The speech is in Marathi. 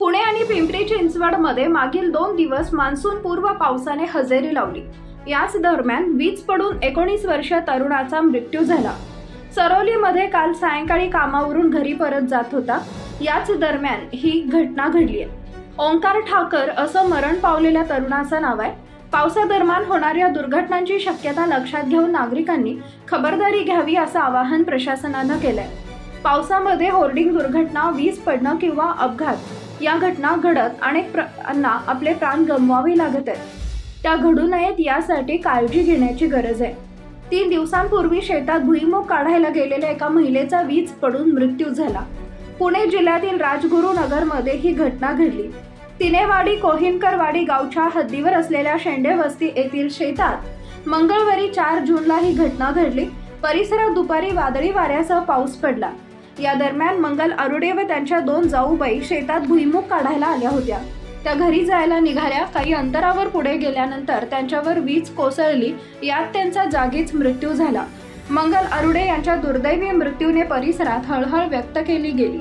पुणे आणि पिंपरी चिंचवडमध्ये मागील 2 दिवस मान्सूनपूर्व पावसाने हजेरी लावली। याच दरम्यान वीज पडून 19 वर्षीय तरुणाचा मृत्यू झाला। सरोलीमध्ये काल सायंकाळी कामावरून घरी परत जात होता। याच दरम्यान ही घटना घडली आहे। ओंकार ठाकर असं मरण पावलेल्या तरुणाचं नाव आहे। पावसादरम्यान होणाऱ्या दुर्घटनांची शक्यता लक्षात घेऊन नागरिकांनी खबरदारी घ्यावी असं आवाहन प्रशासनानं केलंय। पावसामध्ये होर्डिंग दुर्घटना, वीज पडणं किंवा अपघात या घटना घडत अनेकांना आपले प्राण गमवावे लागत आहेत। त्या घडू नयेत यासाठी काळजी घेण्याची गरज आहे। 3 दिवसांपूर्वी शेतात भुईमूग काढायला गेलेल्या एका महिलेचा वीज पडून मृत्यू झाला। पुणे जिल्ह्यातील राजगुरुनगरमध्ये ही घटना घडली। तिनेवाडी कोहिनकरवाडी गावच्या हद्दीवर असलेल्या शेंडे वस्ती येथील शेतात मंगळवारी 4 जूनला ही घटना घडली। परिसरात दुपारी वादळी वाऱ्यासह पाऊस पडला। या दरम्यान मंगल अरुडे व त्यांच्या 2 जाऊबाई शेतात भुईमूग काढायला आल्या होत्या। त्या घरी जायला निघाल्या। काही अंतरावर पुढे गेल्यानंतर त्यांच्यावर वीज कोसळली। यात त्यांचा जागीच मृत्यू झाला। मंगल अरुडे यांच्या दुर्दैवी मृत्यूने परिसरात हळहळ व्यक्त केली गेली।